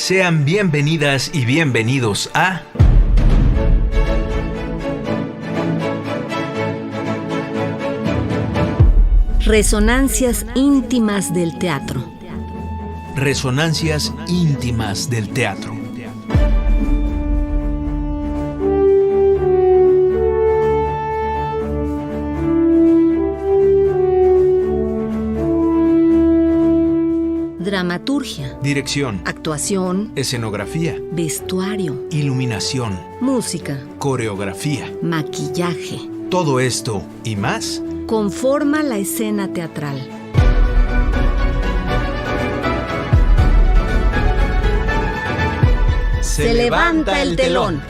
Sean bienvenidas y bienvenidos a... Resonancias íntimas del teatro. Resonancias íntimas del teatro. Dramaturgia, Dirección, actuación, escenografía, vestuario, iluminación, música, coreografía. maquillaje, Todo esto y más conforma la escena teatral. Se levanta el telón.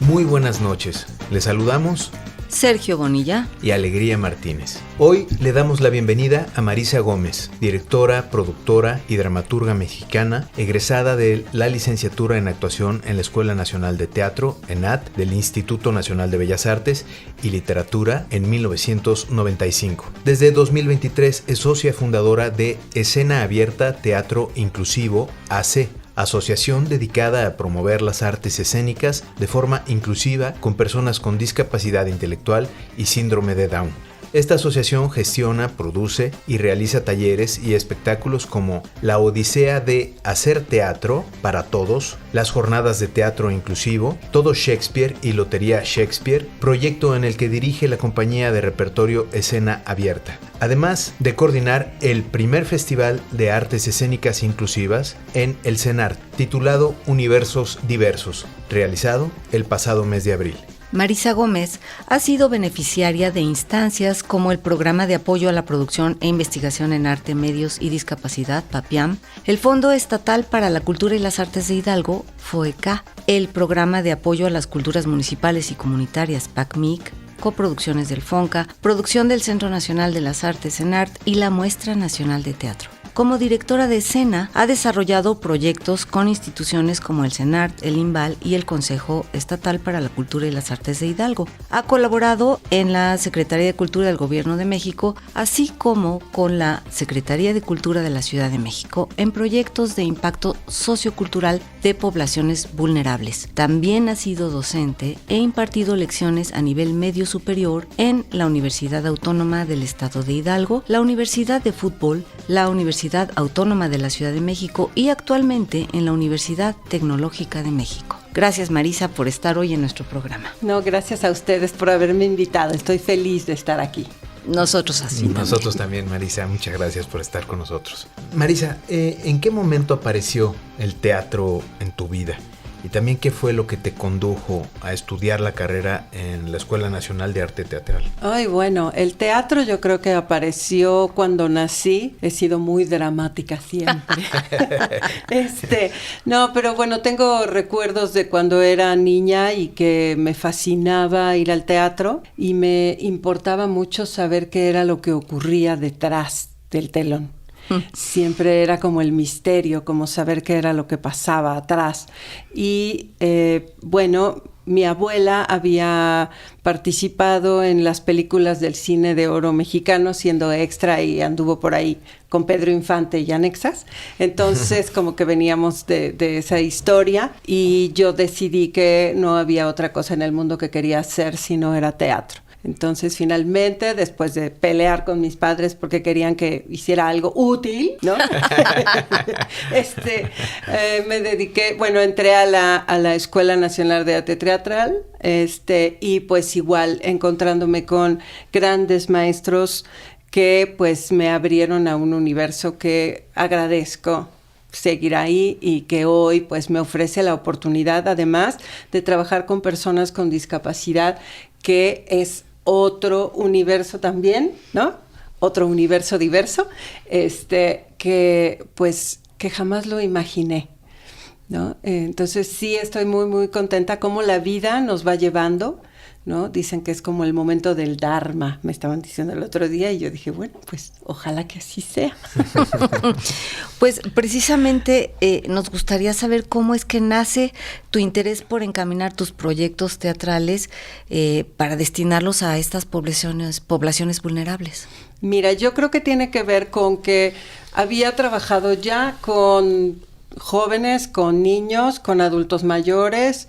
Muy buenas noches. Les saludamos Sergio Bonilla y Alegría Martínez. Hoy le damos la bienvenida a Marisa Gómez, directora, productora y dramaturga mexicana, egresada de la licenciatura en actuación en la Escuela Nacional de Teatro, ENAT, del Instituto Nacional de Bellas Artes y Literatura en 1995. Desde 2023 es socia fundadora de Escena Abierta Teatro Inclusivo, AC, asociación dedicada a promover las artes escénicas de forma inclusiva con personas con discapacidad intelectual y síndrome de Down. Esta asociación gestiona, produce y realiza talleres y espectáculos como la Odisea de Hacer Teatro para Todos, las Jornadas de Teatro Inclusivo, Todo Shakespeare y Lotería Shakespeare, proyecto en el que dirige la compañía de repertorio Escena Abierta. Además de coordinar el primer Festival de Artes Escénicas Inclusivas en el CENART, titulado Universos Diversos, realizado el pasado mes de abril. Marisa Gómez ha sido beneficiaria de instancias como el Programa de Apoyo a la Producción e Investigación en Arte, Medios y Discapacidad, PAPIAM, el Fondo Estatal para la Cultura y las Artes de Hidalgo, FOECA, el Programa de Apoyo a las Culturas Municipales y Comunitarias, PACMIC, coproducciones del FONCA, producción del Centro Nacional de las Artes, CENART, y la Muestra Nacional de Teatro. Como directora de escena, ha desarrollado proyectos con instituciones como el CENART, el INVAL y el Consejo Estatal para la Cultura y las Artes de Hidalgo. Ha colaborado en la Secretaría de Cultura del Gobierno de México, así como con la Secretaría de Cultura de la Ciudad de México, en proyectos de impacto sociocultural de poblaciones vulnerables. También ha sido docente e impartido lecciones a nivel medio superior en la Universidad Autónoma del Estado de Hidalgo, la Universidad de Fútbol, la Universidad Autónoma de la Ciudad de México y actualmente en la Universidad Tecnológica de México. Gracias, Marisa, por estar hoy en nuestro programa. No, gracias a ustedes por haberme invitado. Estoy feliz de estar aquí. Nosotros así. Nosotros también, Marisa. Muchas gracias por estar con nosotros. Marisa, ¿en qué momento apareció el teatro en tu vida? Y también, ¿qué fue lo que te condujo a estudiar la carrera en la Escuela Nacional de Arte Teatral? Ay, bueno, el teatro yo creo que apareció cuando nací. He sido muy dramática siempre. No, pero bueno, tengo recuerdos de cuando era niña y que me fascinaba ir al teatro y me importaba mucho saber qué era lo que ocurría detrás del telón. Siempre era como el misterio, como saber qué era lo que pasaba atrás. Y bueno, mi abuela había participado en las películas del cine de oro mexicano siendo extra y anduvo por ahí con Pedro Infante y Anexas. Entonces como que veníamos de esa historia y yo decidí que no había otra cosa en el mundo que quería hacer si no era teatro. Entonces, finalmente, después de pelear con mis padres porque querían que hiciera algo útil, ¿no? Me dediqué, bueno, entré a la Escuela Nacional de Arte Teatral, y pues igual encontrándome con grandes maestros que pues me abrieron a un universo que agradezco seguir ahí y que hoy pues me ofrece la oportunidad además de trabajar con personas con discapacidad, que es otro universo también, ¿no? Otro universo diverso, que jamás lo imaginé, ¿no? Entonces sí estoy muy, muy contenta cómo la vida nos va llevando, ¿no? Dicen que es como el momento del Dharma, me estaban diciendo el otro día, y yo dije, bueno, pues ojalá que así sea. Pues precisamente nos gustaría saber cómo es que nace tu interés por encaminar tus proyectos teatrales para destinarlos a estas poblaciones vulnerables. Mira, yo creo que tiene que ver con que había trabajado ya con jóvenes, con niños, con adultos mayores.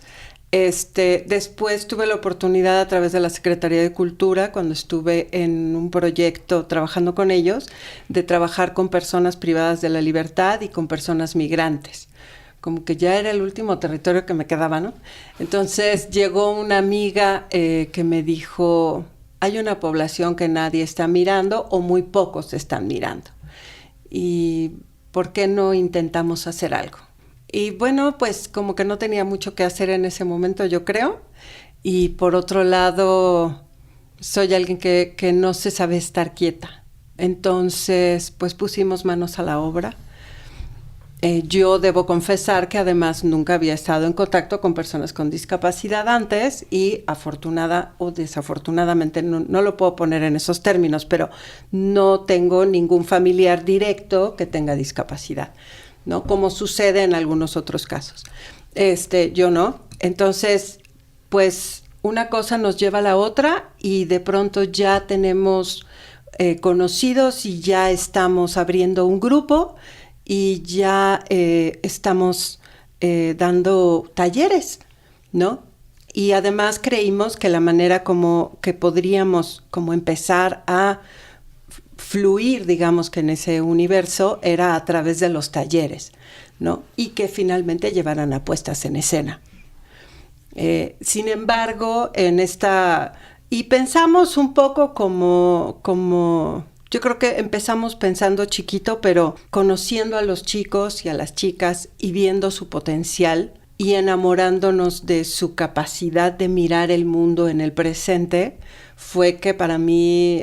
Después tuve la oportunidad a través de la Secretaría de Cultura, cuando estuve en un proyecto trabajando con ellos, de trabajar con personas privadas de la libertad y con personas migrantes. Como que ya era el último territorio que me quedaba, ¿no? Entonces llegó una amiga que me dijo, hay una población que nadie está mirando o muy pocos están mirando. ¿Y por qué no intentamos hacer algo? Y bueno, pues como que no tenía mucho que hacer en ese momento, yo creo. Y por otro lado, soy alguien que no se sabe estar quieta. Entonces, pues pusimos manos a la obra. Yo debo confesar que además nunca había estado en contacto con personas con discapacidad antes y afortunada o desafortunadamente, no lo puedo poner en esos términos, pero no tengo ningún familiar directo que tenga discapacidad, ¿no? Como sucede en algunos otros casos. Yo no. Entonces, pues una cosa nos lleva a la otra y de pronto ya tenemos conocidos y ya estamos abriendo un grupo y ya estamos dando talleres, ¿no? Y además creímos que la manera como que podríamos como empezar a fluir, digamos que en ese universo, era a través de los talleres, ¿no? Y que finalmente llevaran a puestas en escena. Sin embargo, y pensamos un poco como yo creo que empezamos pensando chiquito, pero conociendo a los chicos y a las chicas y viendo su potencial y enamorándonos de su capacidad de mirar el mundo en el presente, fue que para mí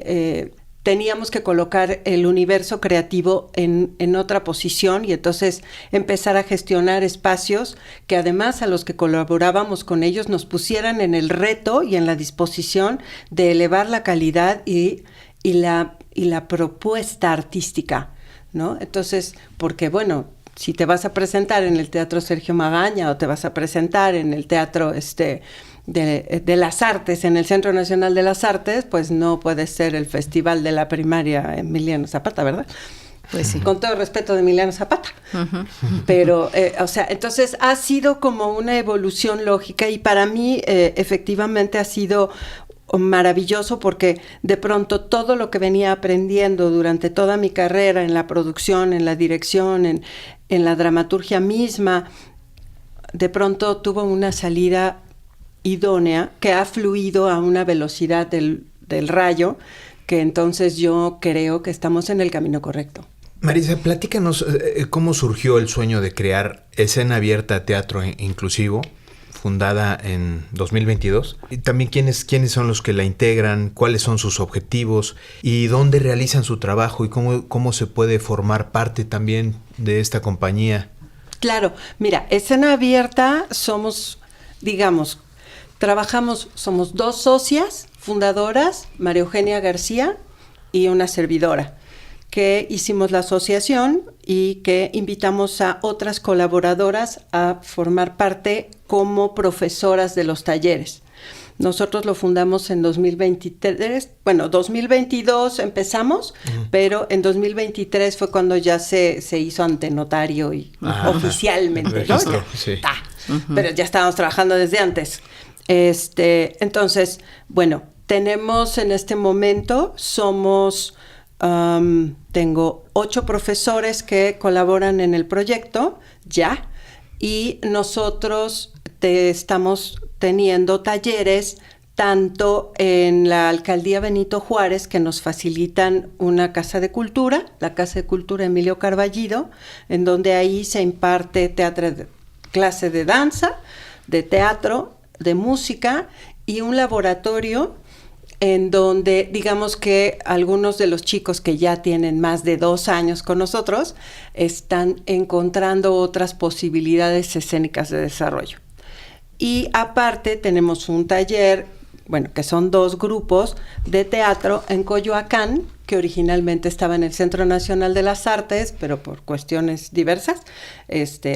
teníamos que colocar el universo creativo en otra posición y entonces empezar a gestionar espacios que además a los que colaborábamos con ellos nos pusieran en el reto y en la disposición de elevar la calidad y la propuesta artística, ¿no? Entonces, porque bueno, si te vas a presentar en el Teatro Sergio Magaña o te vas a presentar en el Teatro de las Artes, en el Centro Nacional de las Artes, pues no puede ser el Festival de la Primaria Emiliano Zapata, ¿verdad? Pues sí. Con todo el respeto de Emiliano Zapata. Uh-huh. Pero, entonces ha sido como una evolución lógica y para mí efectivamente ha sido maravilloso porque de pronto todo lo que venía aprendiendo durante toda mi carrera en la producción, en la dirección, en la dramaturgia misma, de pronto tuvo una salida idónea que ha fluido a una velocidad del rayo que entonces yo creo que estamos en el camino correcto. Marisa, platícanos cómo surgió el sueño de crear Escena Abierta Teatro Inclusivo, fundada en 2022. Y también quiénes son los que la integran, cuáles son sus objetivos y dónde realizan su trabajo y cómo se puede formar parte también de esta compañía. Claro, mira, Escena Abierta somos, digamos, somos dos socias fundadoras, María Eugenia García y una servidora, que hicimos la asociación y que invitamos a otras colaboradoras a formar parte como profesoras de los talleres. Nosotros lo fundamos en 2023, 2022 empezamos, pero en 2023 fue cuando ya se hizo ante notario y oficialmente, ¿no? Sí. Pero ya estábamos trabajando desde antes. Entonces, bueno, tenemos en este momento, tengo 8 profesores que colaboran en el proyecto ya, y nosotros estamos teniendo talleres tanto en la Alcaldía Benito Juárez, que nos facilitan una casa de cultura, la Casa de Cultura Emilio Carballido, en donde ahí se imparte clase de danza, de teatro, de música y un laboratorio en donde digamos que algunos de los chicos que ya tienen más de 2 años con nosotros están encontrando otras posibilidades escénicas de desarrollo. Y aparte tenemos un taller que son 2 grupos de teatro en Coyoacán, que originalmente estaba en el Centro Nacional de las Artes, pero por cuestiones diversas,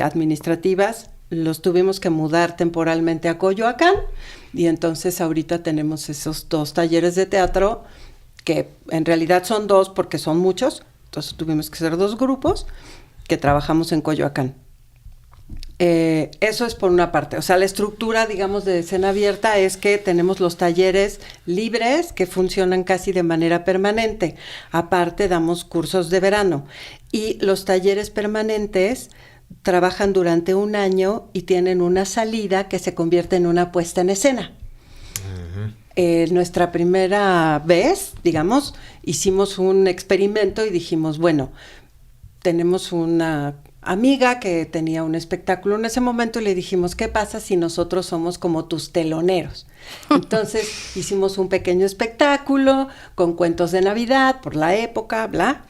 administrativas, los tuvimos que mudar temporalmente a Coyoacán, y entonces ahorita tenemos esos 2 talleres de teatro, que en realidad son 2 porque son muchos, entonces tuvimos que ser 2 grupos que trabajamos en Coyoacán. Eso es por una parte. O sea, la estructura, digamos, de escena abierta es que tenemos los talleres libres que funcionan casi de manera permanente. Aparte, damos cursos de verano. Y los talleres permanentes trabajan durante un año y tienen una salida que se convierte en una puesta en escena. Nuestra primera vez, digamos, hicimos un experimento y dijimos, bueno, tenemos una amiga que tenía un espectáculo en ese momento y le dijimos, ¿qué pasa si nosotros somos como tus teloneros? Entonces hicimos un pequeño espectáculo con cuentos de Navidad por la época, bla,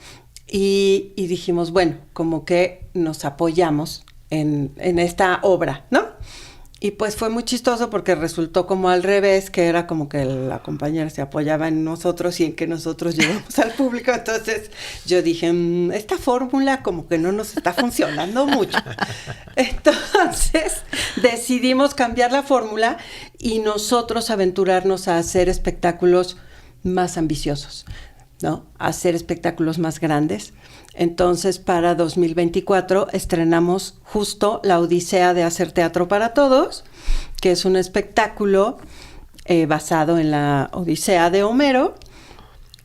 y dijimos, bueno, como que nos apoyamos en esta obra, ¿no? Y pues fue muy chistoso porque resultó como al revés, que era como que la compañera se apoyaba en nosotros y en que nosotros llegamos al público. Entonces yo dije, esta fórmula como que no nos está funcionando mucho. Entonces decidimos cambiar la fórmula y nosotros aventurarnos a hacer espectáculos más ambiciosos, ¿no? A hacer espectáculos más grandes. Entonces, para 2024 estrenamos justo La Odisea de Hacer Teatro para Todos, que es un espectáculo basado en la Odisea de Homero,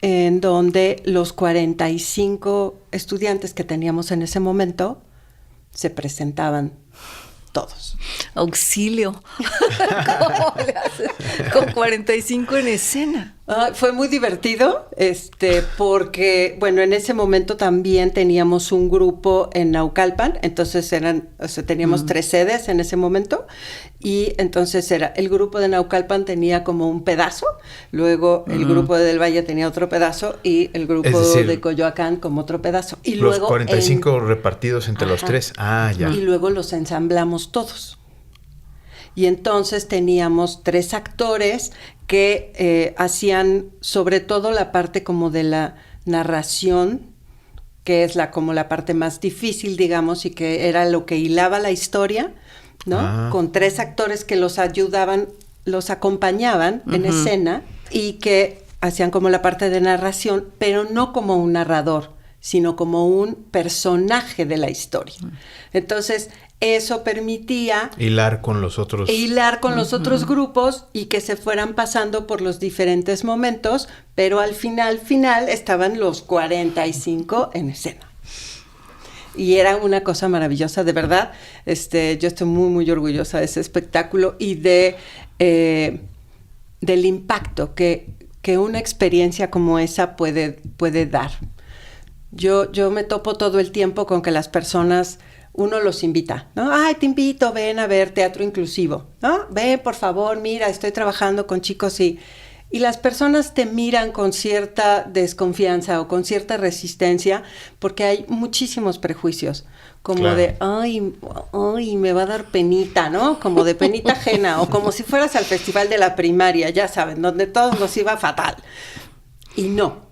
en donde los 45 estudiantes que teníamos en ese momento se presentaban todos. Auxilio. ¿Cómo le haces? Con 45 en escena. Fue muy divertido, porque, bueno, en ese momento también teníamos un grupo en Naucalpan, entonces teníamos 3 sedes en ese momento, y entonces el grupo de Naucalpan tenía como un pedazo, luego el grupo de Del Valle tenía otro pedazo, y el grupo de Coyoacán como otro pedazo. Y los luego 45 repartidos entre los 3. Ah, ya. Y luego los ensamblamos todos. Y entonces teníamos 3 actores que hacían sobre todo la parte como de la narración, que es como la parte más difícil, digamos, y que era lo que hilaba la historia, ¿no? Con 3 actores que los ayudaban, los acompañaban en escena y que hacían como la parte de narración, pero no como un narrador, sino como un personaje de la historia. Entonces, eso permitía hilar con los otros grupos y que se fueran pasando por los diferentes momentos, pero al final estaban los 45 en escena. Y era una cosa maravillosa, de verdad. Yo estoy muy, muy orgullosa de ese espectáculo y del impacto que una experiencia como esa puede dar. Yo me topo todo el tiempo con que las personas, uno los invita, ¿no? Ay, te invito, ven a ver teatro inclusivo, ¿no? Ven, por favor, mira, estoy trabajando con chicos y las personas te miran con cierta desconfianza o con cierta resistencia porque hay muchísimos prejuicios, como claro. De, ay, me va a dar penita, ¿no? Como de penita ajena, o como si fueras al festival de la primaria, ya saben, donde todos nos iba fatal. Y no.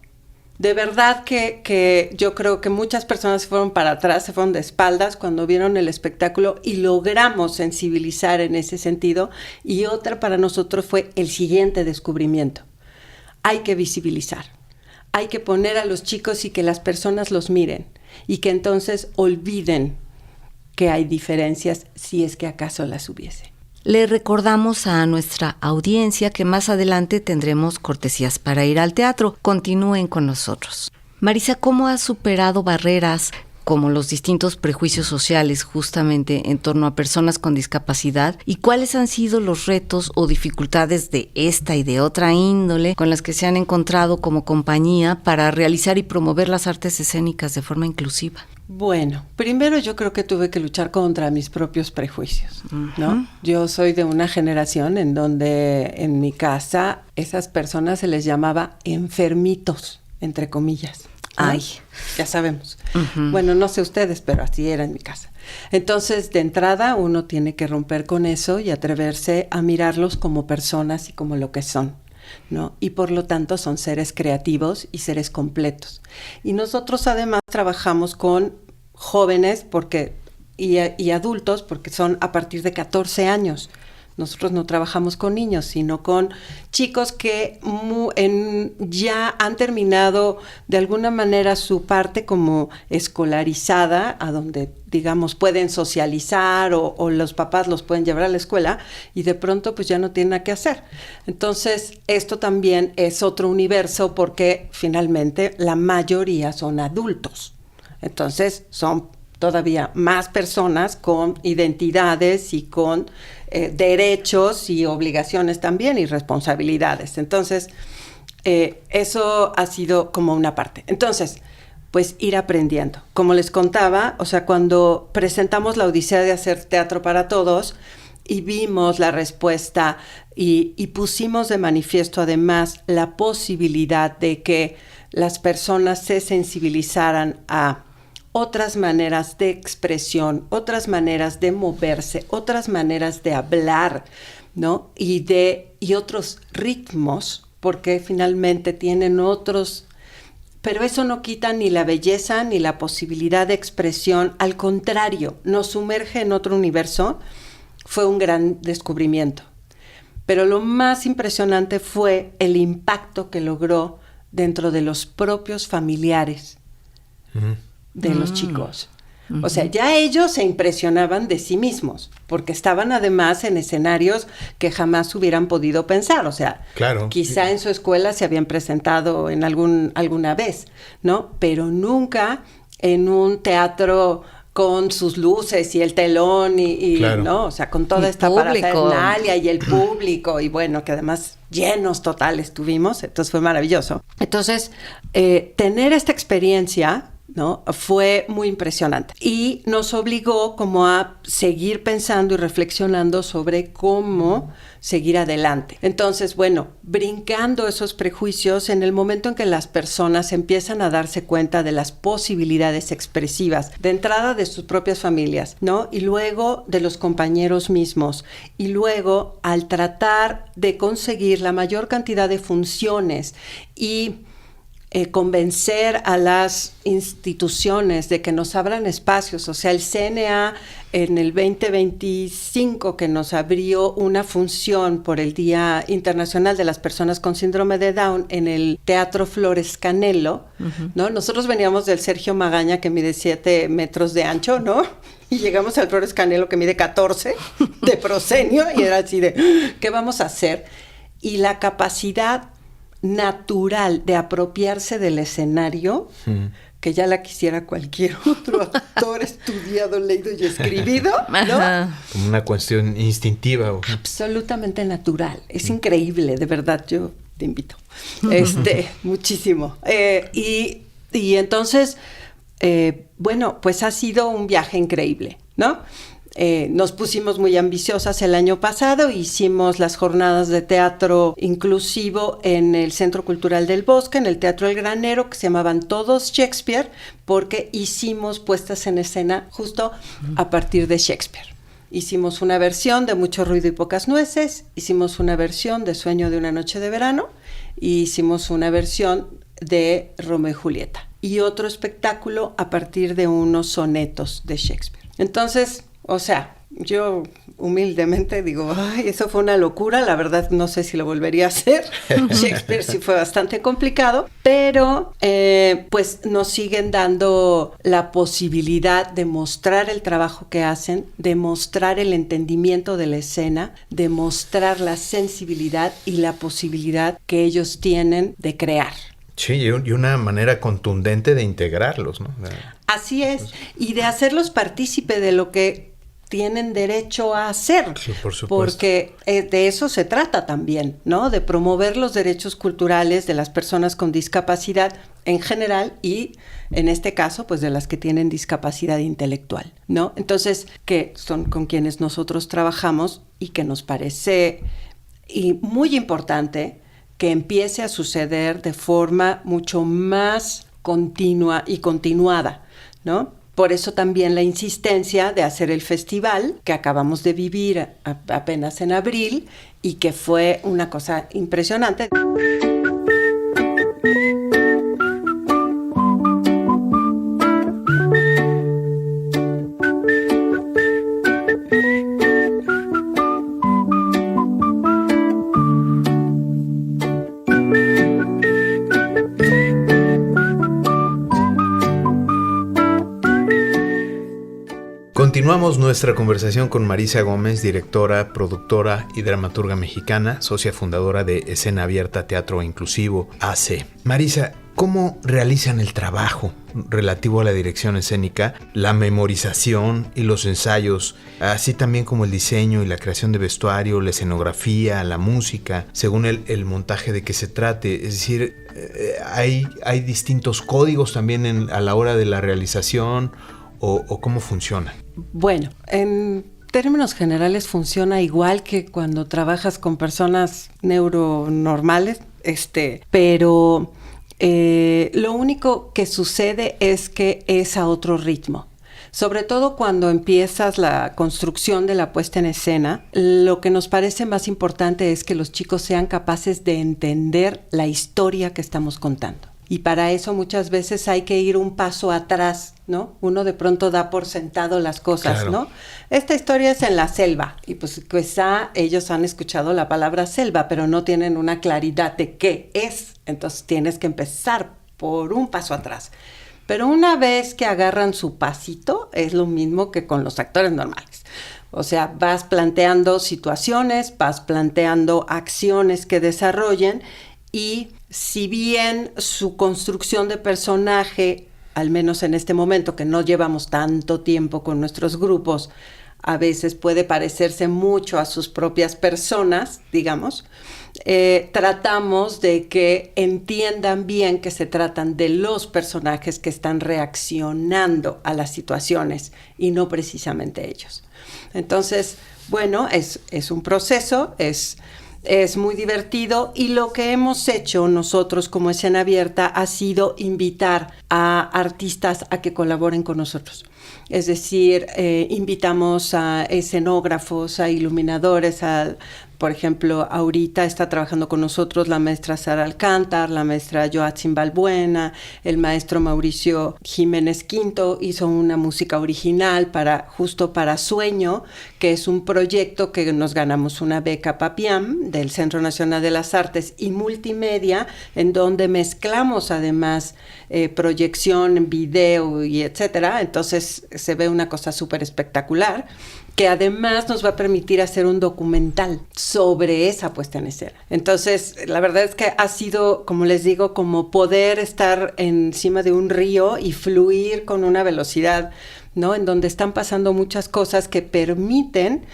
De verdad que yo creo que muchas personas se fueron para atrás, se fueron de espaldas cuando vieron el espectáculo y logramos sensibilizar en ese sentido. Y otra para nosotros fue el siguiente descubrimiento. Hay que visibilizar, hay que poner a los chicos y que las personas los miren y que entonces olviden que hay diferencias si es que acaso las hubiese. Le recordamos a nuestra audiencia que más adelante tendremos cortesías para ir al teatro. Continúen con nosotros. Marisa, ¿cómo has superado barreras como los distintos prejuicios sociales justamente en torno a personas con discapacidad? ¿Y cuáles han sido los retos o dificultades de esta y de otra índole con las que se han encontrado como compañía para realizar y promover las artes escénicas de forma inclusiva? Bueno, primero yo creo que tuve que luchar contra mis propios prejuicios, ¿no? Yo soy de una generación en donde en mi casa esas personas se les llamaba enfermitos, entre comillas. ¿no? Ay. Ya sabemos. Bueno, no sé ustedes, pero así era en mi casa. Entonces, de entrada, uno tiene que romper con eso y atreverse a mirarlos como personas y como lo que son, ¿no? Y por lo tanto son seres creativos y seres completos. Y nosotros además trabajamos con jóvenes y adultos porque son a partir de 14 años. Nosotros no trabajamos con niños, sino con chicos que ya han terminado de alguna manera su parte como escolarizada, a donde, digamos, pueden socializar o los papás los pueden llevar a la escuela y de pronto pues ya no tienen nada que hacer. Entonces, esto también es otro universo porque finalmente la mayoría son adultos. Entonces, son todavía más personas con identidades y con derechos y obligaciones también y responsabilidades. Entonces, eso ha sido como una parte. Entonces, pues ir aprendiendo. Como les contaba, o sea, cuando presentamos la odisea de hacer teatro para todos y vimos la respuesta y pusimos de manifiesto además la posibilidad de que las personas se sensibilizaran a otras maneras de expresión, otras maneras de moverse, otras maneras de hablar, ¿no? Y otros ritmos, porque finalmente tienen otros, pero eso no quita ni la belleza ni la posibilidad de expresión, al contrario, nos sumerge en otro universo. Fue un gran descubrimiento. Pero lo más impresionante fue el impacto que logró dentro de los propios familiares de los chicos. O sea, ya ellos se impresionaban de sí mismos, porque estaban además en escenarios que jamás hubieran podido pensar. O sea, claro, quizá en su escuela se habían presentado en alguna vez, ¿no? Pero nunca en un teatro con sus luces y el telón y claro, ¿no? O sea, con toda esta parafernalia y el público y bueno, que además llenos totales tuvimos, entonces fue maravilloso. Entonces, tener esta experiencia, ¿no? Fue muy impresionante y nos obligó como a seguir pensando y reflexionando sobre cómo seguir adelante. Entonces, bueno, brincando esos prejuicios, en el momento en que las personas empiezan a darse cuenta de las posibilidades expresivas, de entrada de sus propias familias, ¿no? Y luego de los compañeros mismos, y luego al tratar de conseguir la mayor cantidad de funciones y convencer a las instituciones de que nos abran espacios. O sea, el CNA en el 2025 que nos abrió una función por el Día Internacional de las Personas con Síndrome de Down en el Teatro Flores Canelo, ¿no? Nosotros veníamos del Sergio Magaña que mide 7 metros de ancho, ¿no? Y llegamos al Flores Canelo que mide 14 de proscenio y era así de, ¿qué vamos a hacer? Y la capacidad natural de apropiarse del escenario, que ya la quisiera cualquier otro actor estudiado, leído y escribido, ¿no? Como una cuestión instintiva. Absolutamente natural. Es increíble, de verdad, yo te invito. Muchísimo. Y entonces, bueno, pues ha sido un viaje increíble, ¿no? Nos pusimos muy ambiciosas el año pasado, hicimos las jornadas de teatro inclusivo en el Centro Cultural del Bosque, en el Teatro El Granero, que se llamaban Todos Shakespeare, porque hicimos puestas en escena justo a partir de Shakespeare. Hicimos una versión de Mucho ruido y pocas nueces, hicimos una versión de Sueño de una noche de verano, y hicimos una versión de Romeo y Julieta, y otro espectáculo a partir de unos sonetos de Shakespeare. Entonces, o sea, yo humildemente digo, ay, eso fue una locura, la verdad no sé si lo volvería a hacer. Shakespeare sí fue bastante complicado, pero pues nos siguen dando la posibilidad de mostrar el trabajo que hacen, de mostrar el entendimiento de la escena, de mostrar la sensibilidad y la posibilidad que ellos tienen de crear. Sí, y una manera contundente de integrarlos, ¿no? Así es, y de hacerlos partícipe de lo que tienen derecho a hacer, sí, por supuesto. Porque de eso se trata también, ¿no? De promover los derechos culturales de las personas con discapacidad en general y, en este caso, pues de las que tienen discapacidad intelectual, ¿no? Entonces, que son con quienes nosotros trabajamos y que nos parece muy importante que empiece a suceder de forma mucho más continua y continuada, ¿no? Por eso también la insistencia de hacer el festival que acabamos de vivir apenas en abril y que fue una cosa impresionante. Continuamos nuestra conversación con Marisa Gómez, directora, productora y dramaturga mexicana, socia fundadora de Escena Abierta Teatro Inclusivo, AC. Marisa, ¿cómo realizan el trabajo relativo a la dirección escénica, la memorización y los ensayos, así también como el diseño y la creación de vestuario, la escenografía, la música, según el montaje de que se trate? Es decir, ¿hay distintos códigos también a la hora de la realización o cómo funciona? Bueno, en términos generales funciona igual que cuando trabajas con personas neuronormales, pero lo único que sucede es que es a otro ritmo. Sobre todo cuando empiezas la construcción de la puesta en escena, lo que nos parece más importante es que los chicos sean capaces de entender la historia que estamos contando. Y para eso muchas veces hay que ir un paso atrás, ¿no? Uno de pronto da por sentado las cosas, claro, ¿no? Esta historia es en la selva y pues quizá ellos han escuchado la palabra selva, pero no tienen una claridad de qué es. Entonces tienes que empezar por un paso atrás. Pero una vez que agarran su pasito, es lo mismo que con los actores normales. O sea, vas planteando situaciones, vas planteando acciones que desarrollen y si bien su construcción de personaje, al menos en este momento que no llevamos tanto tiempo con nuestros grupos, a veces puede parecerse mucho a sus propias personas, digamos, tratamos de que entiendan bien que se tratan de los personajes que están reaccionando a las situaciones y no precisamente ellos. Entonces, bueno, es un proceso, es muy divertido y lo que hemos hecho nosotros como Escena Abierta ha sido invitar a artistas a que colaboren con nosotros. Es decir, invitamos a escenógrafos, a iluminadores, por ejemplo, ahorita está trabajando con nosotros la maestra Sara Alcántar, la maestra Joatzin Balbuena, el maestro Mauricio Jiménez Quinto hizo una música original justo para Sueño, que es un proyecto que nos ganamos una beca PAPIAM del Centro Nacional de las Artes y Multimedia, en donde mezclamos además proyección, video y etcétera. Entonces se ve una cosa súper espectacular, que además nos va a permitir hacer un documental sobre esa puesta en escena. Entonces, la verdad es que ha sido, como les digo, como poder estar encima de un río y fluir con una velocidad, ¿no? En donde están pasando muchas cosas que permiten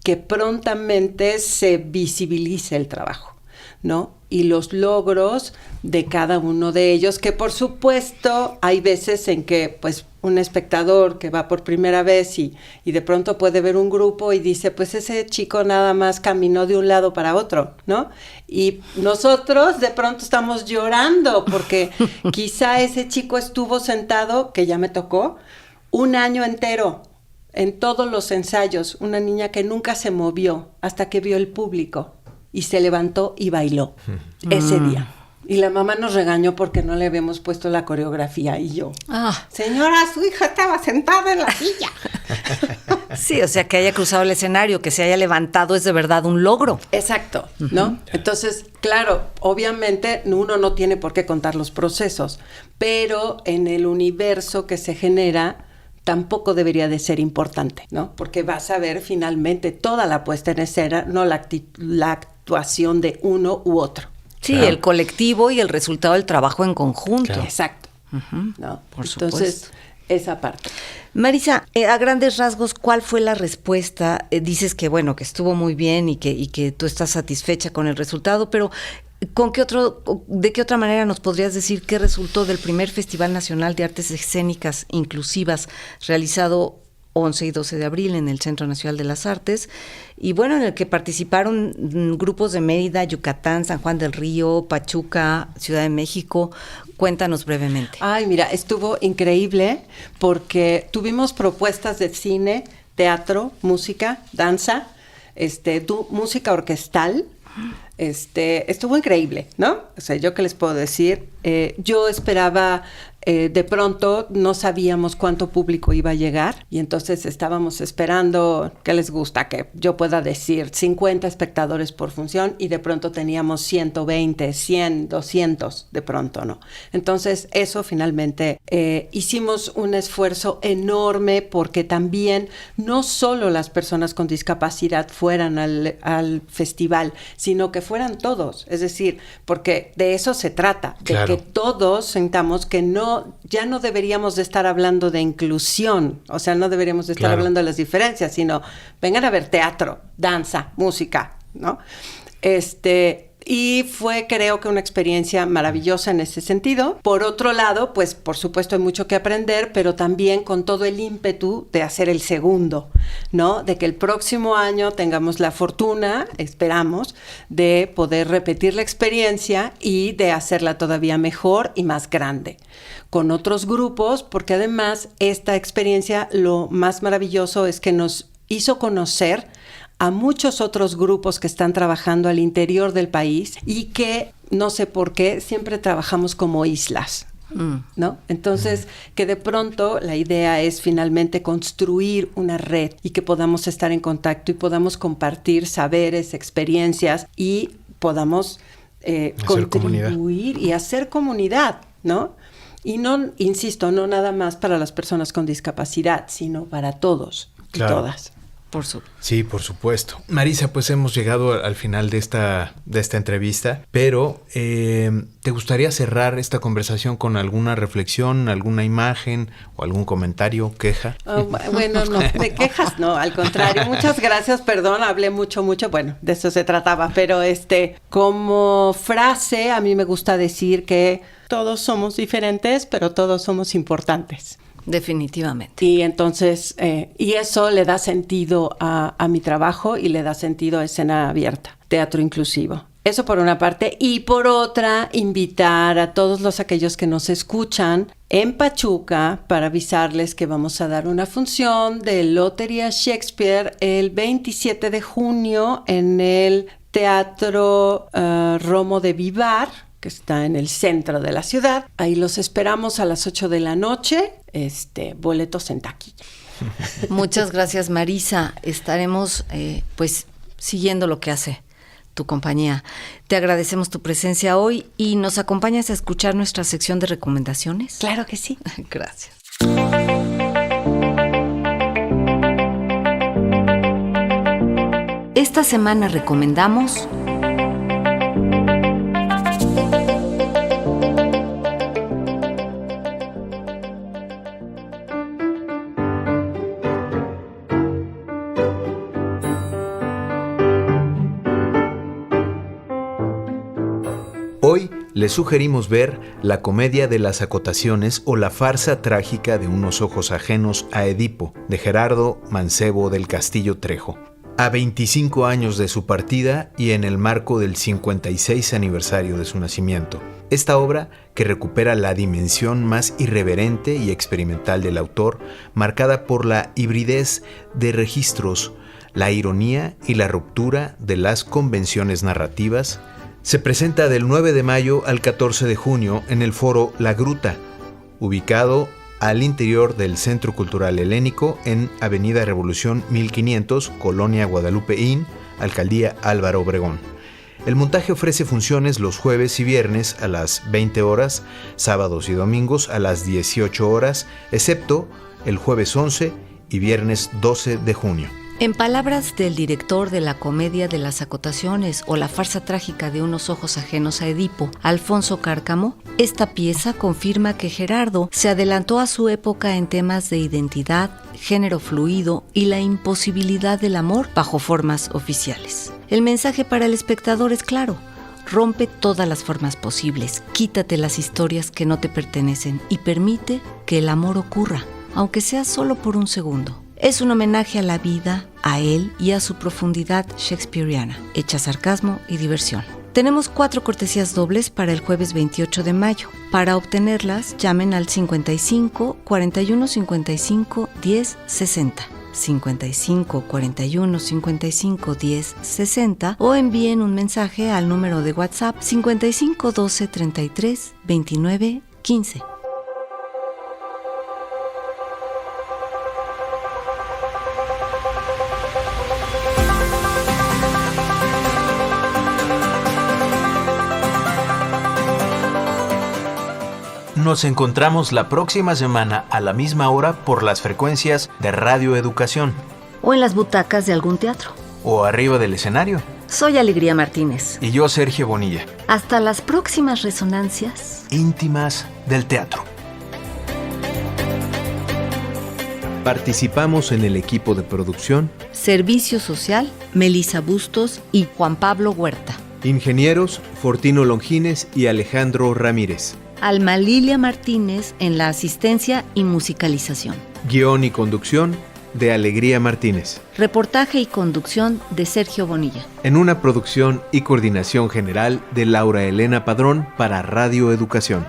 que prontamente se visibilice el trabajo, ¿no? Y los logros de cada uno de ellos, que por supuesto hay veces en que pues un espectador que va por primera vez y de pronto puede ver un grupo y dice, pues ese chico nada más caminó de un lado para otro, ¿no? Y nosotros de pronto estamos llorando porque quizá ese chico estuvo sentado, que ya me tocó, un año entero en todos los ensayos, una niña que nunca se movió hasta que vio el público. Y se levantó y bailó ese día. Y la mamá nos regañó porque no le habíamos puesto la coreografía. Y yo, señora, su hija estaba sentada en la silla. Sí, o sea, que haya cruzado el escenario, que se haya levantado es de verdad un logro. Exacto, ¿no? Entonces, claro, obviamente uno no tiene por qué contar los procesos, pero en el universo que se genera tampoco debería de ser importante, ¿no? Porque vas a ver finalmente toda la puesta en escena, no la actuación de uno u otro. Sí, claro. El colectivo y el resultado del trabajo en conjunto. Claro. Exacto. ¿No? Por Entonces, supuesto. Esa parte. Marisa, a grandes rasgos, ¿cuál fue la respuesta? Dices que, bueno, que estuvo muy bien y que tú estás satisfecha con el resultado, pero ¿de qué otra manera nos podrías decir qué resultó del primer Festival Nacional de Artes Escénicas Inclusivas realizado 11 y 12 de abril en el Centro Nacional de las Artes, y bueno, en el que participaron grupos de Mérida, Yucatán, San Juan del Río, Pachuca, Ciudad de México. Cuéntanos brevemente. Ay, mira, estuvo increíble porque tuvimos propuestas de cine, teatro, música, danza, música orquestal. Estuvo increíble, ¿no? O sea, ¿yo qué les puedo decir? Yo esperaba, de pronto no sabíamos cuánto público iba a llegar y entonces estábamos esperando, ¿qué les gusta? Que yo pueda decir 50 espectadores por función y de pronto teníamos 120, 100, 200 de pronto, ¿no? Entonces eso finalmente hicimos un esfuerzo enorme porque también no solo las personas con discapacidad fueran al festival, sino que fueran todos, es decir, porque de eso se trata, de que todos sintamos que ya no deberíamos de estar hablando de inclusión, o sea, no deberíamos de estar hablando de las diferencias, sino vengan a ver teatro, danza, música, ¿no? Y fue, creo que, una experiencia maravillosa en ese sentido. Por otro lado, pues, por supuesto, hay mucho que aprender, pero también con todo el ímpetu de hacer el segundo, ¿no? De que el próximo año tengamos la fortuna, esperamos, de poder repetir la experiencia y de hacerla todavía mejor y más grande, con otros grupos, porque además esta experiencia, lo más maravilloso es que nos hizo conocer a muchos otros grupos que están trabajando al interior del país y que, no sé por qué, siempre trabajamos como islas, ¿no? Entonces, que de pronto la idea es finalmente construir una red y que podamos estar en contacto y podamos compartir saberes, experiencias y podamos contribuir y hacer comunidad, ¿no? Y no, insisto, no nada más para las personas con discapacidad, sino para todos y todas. Sí, por supuesto. Marisa, pues hemos llegado al final de esta entrevista, pero ¿te gustaría cerrar esta conversación con alguna reflexión, alguna imagen o algún comentario, queja? Bueno, no, de quejas no, al contrario. Muchas gracias, perdón, hablé mucho, bueno, de eso se trataba, pero como frase a mí me gusta decir que todos somos diferentes, pero todos somos importantes. Definitivamente. Y entonces, y eso le da sentido a mi trabajo y le da sentido a Escena Abierta, teatro inclusivo. Eso por una parte. Y por otra, invitar a todos aquellos que nos escuchan en Pachuca para avisarles que vamos a dar una función de Lotería Shakespeare el 27 de junio en el Teatro Romo de Vivar, que está en el centro de la ciudad. Ahí los esperamos a las 8 de la noche, boletos en taquilla. Muchas gracias, Marisa. Estaremos, siguiendo lo que hace tu compañía. Te agradecemos tu presencia hoy y nos acompañas a escuchar nuestra sección de recomendaciones. Claro que sí. Gracias. Esta semana recomendamos Hoy les sugerimos ver La comedia de las acotaciones o La farsa trágica de unos ojos ajenos a Edipo, de Gerardo Mancebo del Castillo Trejo. A 25 años de su partida y en el marco del 56 aniversario de su nacimiento. Esta obra, que recupera la dimensión más irreverente y experimental del autor, marcada por la hibridez de registros, la ironía y la ruptura de las convenciones narrativas, se presenta del 9 de mayo al 14 de junio en el foro La Gruta, ubicado al interior del Centro Cultural Helénico en Avenida Revolución 1500, Colonia Guadalupe Inn, Alcaldía Álvaro Obregón. El montaje ofrece funciones los jueves y viernes a las 20 horas, sábados y domingos a las 18 horas, excepto el jueves 11 y viernes 12 de junio. En palabras del director de La comedia de las acotaciones o La farsa trágica de unos ojos ajenos a Edipo, Alfonso Cárcamo, esta pieza confirma que Gerardo se adelantó a su época en temas de identidad, género fluido y la imposibilidad del amor bajo formas oficiales. El mensaje para el espectador es claro: rompe todas las formas posibles, quítate las historias que no te pertenecen y permite que el amor ocurra, aunque sea solo por un segundo. Es un homenaje a la vida, a él y a su profundidad shakespeariana, hecha sarcasmo y diversión. Tenemos 4 cortesías dobles para el jueves 28 de mayo. Para obtenerlas, llamen al 55 41 55 10 60. 55 41 55 10 60 o envíen un mensaje al número de WhatsApp 55 12 33 29 15. Nos encontramos la próxima semana a la misma hora por las frecuencias de Radio Educación. O en las butacas de algún teatro. O arriba del escenario. Soy Alegría Martínez. Y yo, Sergio Bonilla. Hasta las próximas resonancias íntimas del teatro. Participamos en el equipo de producción Servicio Social, Melissa Bustos y Juan Pablo Huerta. Ingenieros, Fortino Longines y Alejandro Ramírez. Alma Lilia Martínez en la asistencia y musicalización. Guión y conducción de Alegría Martínez. Reportaje y conducción de Sergio Bonilla. En una producción y coordinación general de Laura Elena Padrón para Radio Educación.